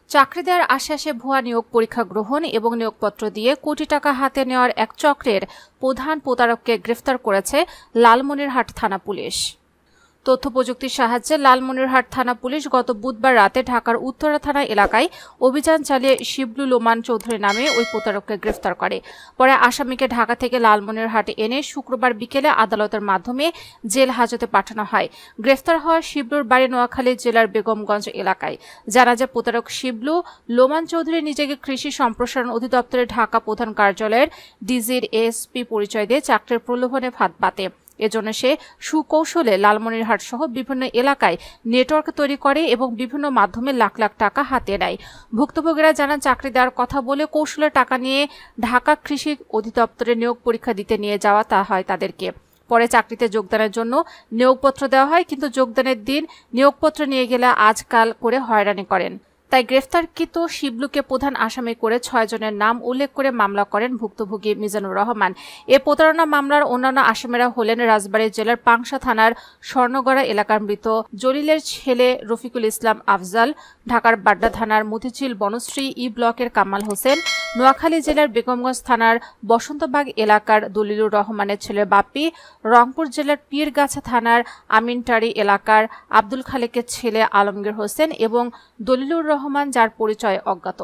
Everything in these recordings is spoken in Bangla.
চাকরি দেওয়ার আশ্বাসে ভুয়া নিয়োগ পরীক্ষা গ্রহণ এবং নিয়োগপত্র দিয়ে কোটি টাকা হাতে নেওয়ার এক চক্রের প্রধান প্রতারককে গ্রেফতার করেছে লালমনিরহাট থানা পুলিশ। তথ্য প্রযুক্তির সাহায্যে লালমনিরহাট থানা পুলিশ গত বুধবার রাতে ঢাকার উত্তরা থানা এলাকায় অভিযান চালিয়ে শিবলু লোমান চৌধুরী নামে ওই প্রতারককে গ্রেফতার করে। পরে আসামিকে ঢাকা থেকে লালমনিরহাটে এনে শুক্রবার বিকেলে আদালতের মাধ্যমে জেল হাজতে পাঠানো হয়। গ্রেফতার হওয়া শিবলুর বাড়ি নোয়াখালী জেলার বেগমগঞ্জ এলাকায়। জানা যায়, প্রতারক শিবলু লোমান চৌধুরী নিজেকে কৃষি সম্প্রসারণ অধিদপ্তরের ঢাকা প্রধান কার্যালয়ের ডিজির এএসপি পরিচয় দিয়ে চাকরির প্রলোভনে ফাঁদ পাতে। এজন্য সে সুকৌশলে লালমনিরহাট সহ বিভিন্ন এলাকায় নেটওয়ার্ক তৈরি করে এবং বিভিন্ন মাধ্যমে লাখ লাখ টাকা হাতিয়ে নেয়। ভুক্তভোগীরা জানান, চাকরি দেওয়ার কথা বলে কৌশলে টাকা নিয়ে ঢাকা কৃষি অধিদপ্তরে নিয়োগ পরীক্ষা দিতে নিয়ে যাওয়া হয় তাদেরকে। পরে চাকরিতে যোগদানের জন্য নিয়োগপত্র দেওয়া হয়, কিন্তু যোগদানের দিন নিয়োগপত্র নিয়ে গেলে আজকাল করে হয়রানি করেন। তাই গ্রেফতারকৃত শিবলুকে প্রধান আসামি করে 6 জনের নাম উল্লেখ করে মামলা করেন ভুক্তভোগী মিজানুর রহমান। এ প্রতারণা মামলার অন্যান্য আসামিরা হলেন রাজবাড়ী জেলার পাংশা থানার স্বর্ণগড়া এলাকার মৃত জলিলের ছেলে রফিকুল ইসলাম আফজাল, ঢাকার বাড্ডা থানার মতিঝিল বনশ্রী ই ব্লকের কামাল হোসেন, নোয়াখালী জেলার বেগমগঞ্জ থানার বসন্তবাগ এলাকার দলিলুর রহমানের ছেলে বাপ্পি, রংপুর জেলার পীরগাছা থানার আমিনটারি এলাকার আব্দুল খালেকের ছেলে আলমগীর হোসেন এবং দলিলুর রহমান, যার পরিচয় অজ্ঞাত।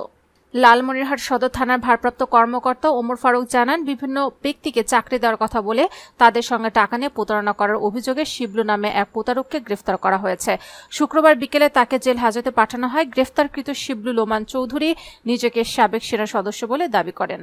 লালমনিরহাট সদর থানার ভারপ্রাপ্ত কর্মকর্তা ওমর ফারুক জানান, বিভিন্ন ব্যক্তিকে চাকরি দেওয়ার কথা বলে তাদের সঙ্গে টাকা নিয়ে প্রতারণা করার অভিযোগে শিবলু নামে এক প্রতারককে গ্রেফতার করা হয়েছে। শুক্রবার বিকেলে তাকে জেল হাজতে পাঠানো হয়। গ্রেফতারকৃত শিবলু লোমান চৌধুরী নিজেকে সাবেক সেনা সদস্য বলে দাবি করেন।